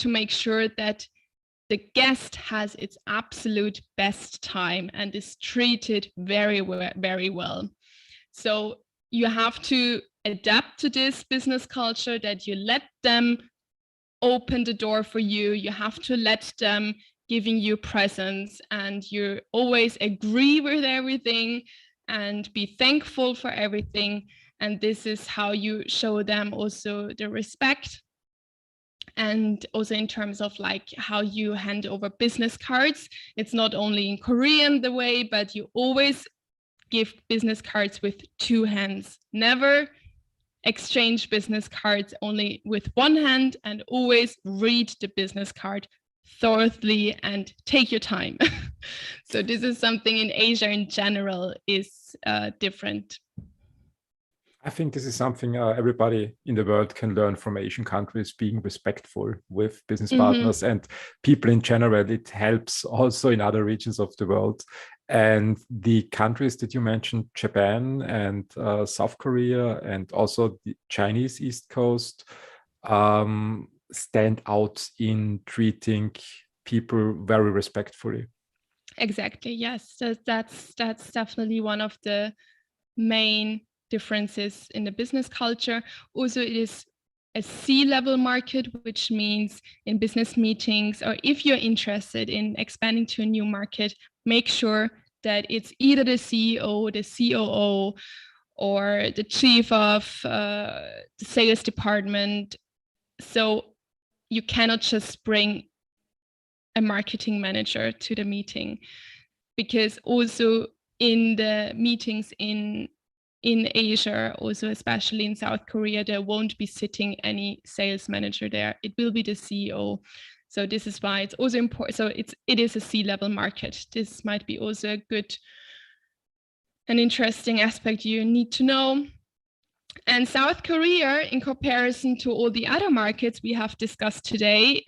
make sure that the guest has its absolute best time and is treated very, very well. So you have to adapt to this business culture, that you let them open the door for you. You have to let them giving you presents, and you always agree with everything and be thankful for everything. And this is how you show them also the respect. And also in terms of like how you hand over business cards, it's not only in Korean the way, but you always give business cards with 2 hands. Never exchange business cards only with 1 hand, and always read the business card thoroughly and take your time. So this is something in Asia in general is different. I think this is something everybody in the world can learn from Asian countries, being respectful with business partners and people in general. It helps also in other regions of the world. And the countries that you mentioned, Japan and South Korea, and also the Chinese East Coast, stand out in treating people very respectfully. Exactly, yes. That's definitely one of the main differences in the business culture. Also, it is a C-level market, which means in business meetings, or if you're interested in expanding to a new market, make sure that it's either the CEO, the COO, or the chief of the sales department. So you cannot just bring a marketing manager to the meeting, because also in the meetings in Asia, also especially in South Korea, there won't be sitting any sales manager there. It will be the CEO. So this is why it's also important. So it is a C-level market. This might be also an interesting aspect you need to know. And South Korea, in comparison to all the other markets we have discussed today,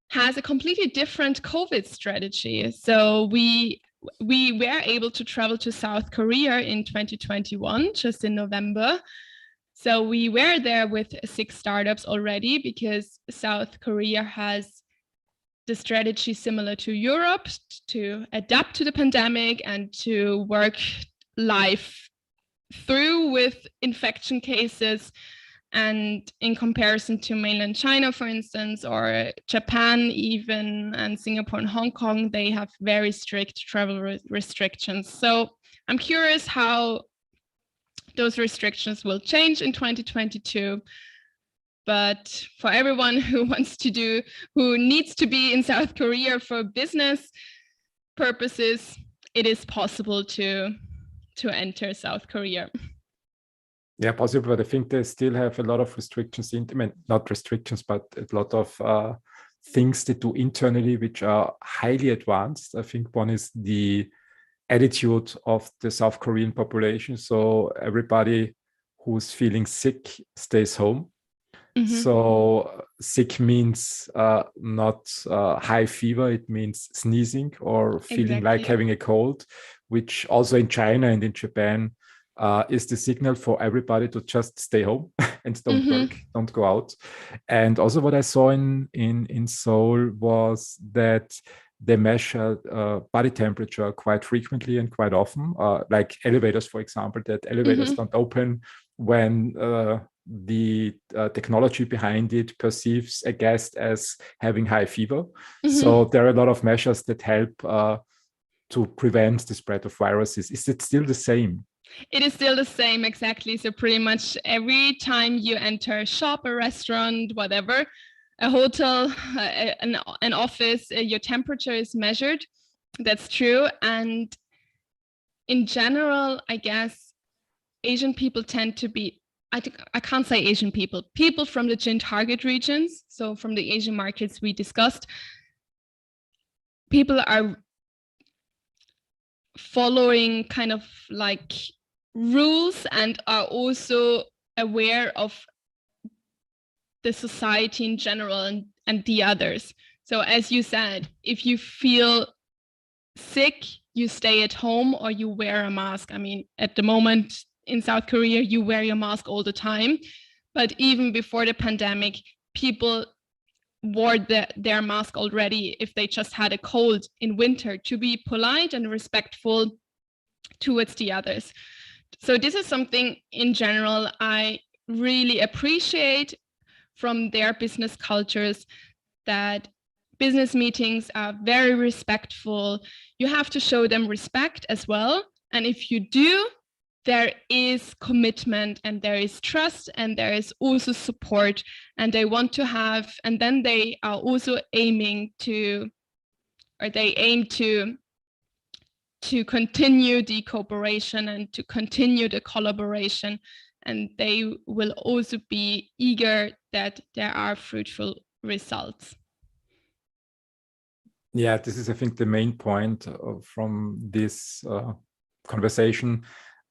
has a completely different COVID strategy. So we were able to travel to South Korea in 2021, just in November. So we were there with 6 startups already, because South Korea has the strategy similar to Europe, to adapt to the pandemic and to work life through with infection cases. And in comparison to mainland China, for instance, or Japan even, and Singapore and Hong Kong, they have very strict travel restrictions. So I'm curious how those restrictions will change in 2022. But for everyone who needs to be in South Korea for business purposes, it is possible to enter South Korea. Yeah, possible, but I think they still have a lot of restrictions, not restrictions, but a lot of things they do internally, which are highly advanced. I think one is the attitude of the South Korean population. So everybody who's feeling sick stays home. Mm-hmm. So sick means not high fever, it means sneezing or feeling like having a cold, which also in China and in Japan is the signal for everybody to just stay home and don't work, don't go out. And also what I saw in Seoul was that they measure body temperature quite frequently and quite often, like elevators, for example, that elevators don't open when the technology behind it perceives a guest as having high fever. So there are a lot of measures that help to prevent the spread of viruses. Is it still the same? It is still the same, exactly. So pretty much every time you enter a shop, a restaurant, whatever, a hotel, an office, your temperature is measured. That's true. And in general, I guess Asian people tend to be, I can't say Asian people from the Jin target regions, so from the Asian markets we discussed, people are following kind of like rules and are also aware of the society in general and the others. So as you said, if you feel sick, you stay at home or you wear a mask. I mean, at the moment in South Korea, you wear your mask all the time. But even before the pandemic, people wore their mask already if they just had a cold in winter, to be polite and respectful towards the others. So this is something in general I really appreciate from their business cultures, that business meetings are very respectful. You have to show them respect as well. And if you do, there is commitment and there is trust and there is also support, and they want to have, and then they are also aiming to, or they aim to continue the cooperation and to continue the collaboration. And they will also be eager that there are fruitful results. Yeah, this is, I think, the main point from this conversation.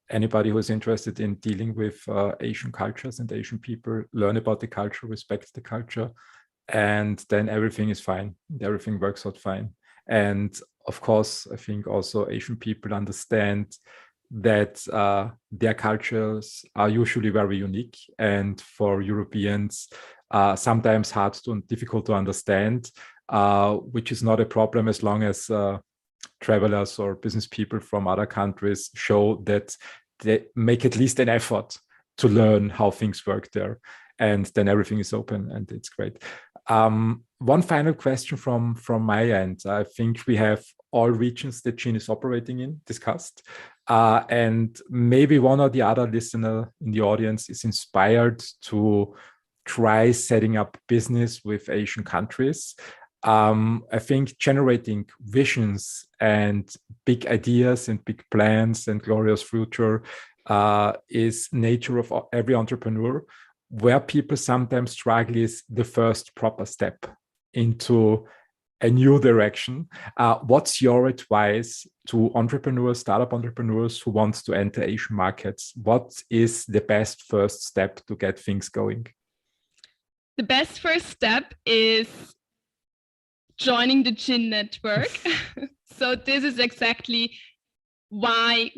Anybody who is interested in dealing with Asian cultures and Asian people, learn about the culture, respect the culture, and then everything is fine. Everything works out fine. And of course, I think also Asian people understand that their cultures are usually very unique, and for Europeans, sometimes hard and difficult to understand, which is not a problem as long as travelers or business people from other countries show that they make at least an effort to learn how things work there, and then everything is open and it's great. One final question from my end. I think we have all regions that Gene is operating in discussed. and maybe one or the other listener in the audience is inspired to try setting up business with Asian countries. I think generating visions and big ideas and big plans and glorious future is nature of every entrepreneur. Where people sometimes struggle is the first proper step into a new direction. What's your advice to entrepreneurs, startup entrepreneurs who want to enter Asian markets? What is the best first step to get things going? The best first step is joining the Gin network. So this is exactly why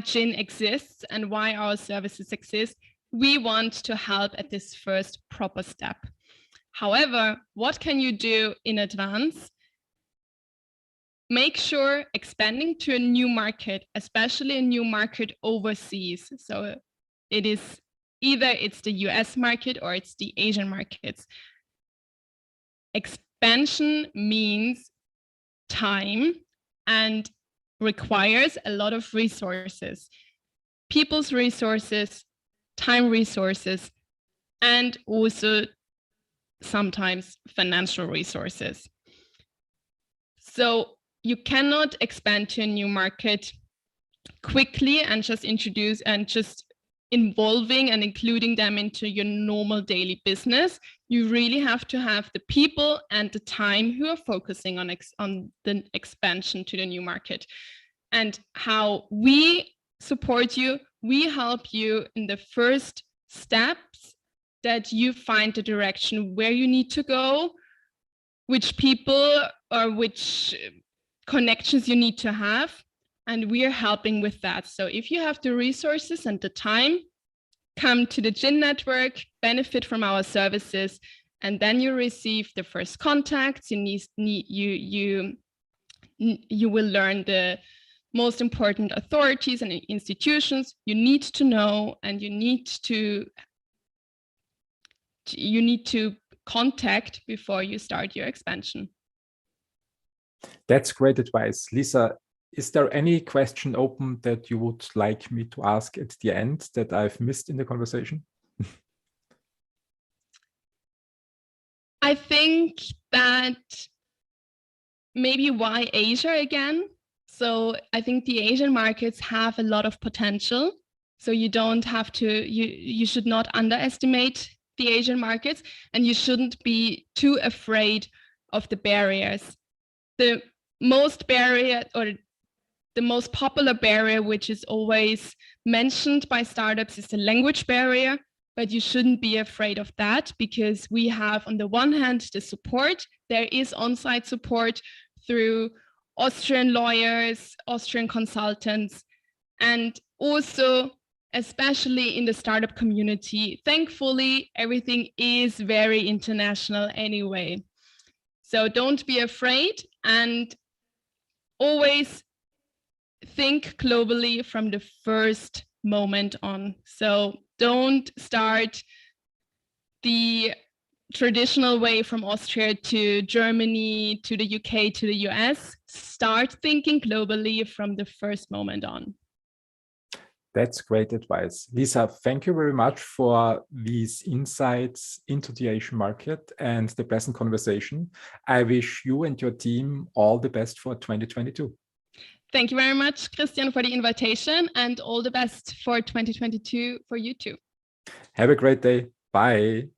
Gin exists and why our services exist. We want to help at this first proper step. However, what can you do in advance? Make sure expanding to a new market, especially a new market overseas. So it's the US market or it's the Asian markets. Expansion means time and requires a lot of resources, people's resources, time resources, and also sometimes financial resources. So you cannot expand to a new market quickly and just introduce and just involving and including them into your normal daily business. You really have to have the people and the time who are focusing on the expansion to the new market. And how we support you, we help you in the first steps that you find the direction where you need to go, which people or which connections you need to have. And we are helping with that. So if you have the resources and the time, come to the Gin network, benefit from our services, and then you receive the first contacts. You will learn the most important authorities and institutions you need to know, and you need to contact before you start your expansion. That's great advice. Lisa, is there any question open that you would like me to ask at the end that I've missed in the conversation? I think that maybe why Asia again? So I think the Asian markets have a lot of potential. So you don't have to, you should not underestimate the Asian markets, and you shouldn't be too afraid of the barriers. The most popular barrier, which is always mentioned by startups, is the language barrier, but you shouldn't be afraid of that, because we have, on the one hand, the support. There is on-site support through Austrian lawyers, Austrian consultants, and also, especially in the startup community, thankfully, everything is very international anyway. So don't be afraid, and always think globally from the first moment on. So don't start the traditional way from Austria to Germany, to the UK, to the US. Start thinking globally from the first moment on. That's great advice. Lisa, thank you very much for these insights into the Asian market and the pleasant conversation. I wish you and your team all the best for 2022. Thank you very much, Christian, for the invitation, and all the best for 2022 for you too. Have a great day. Bye.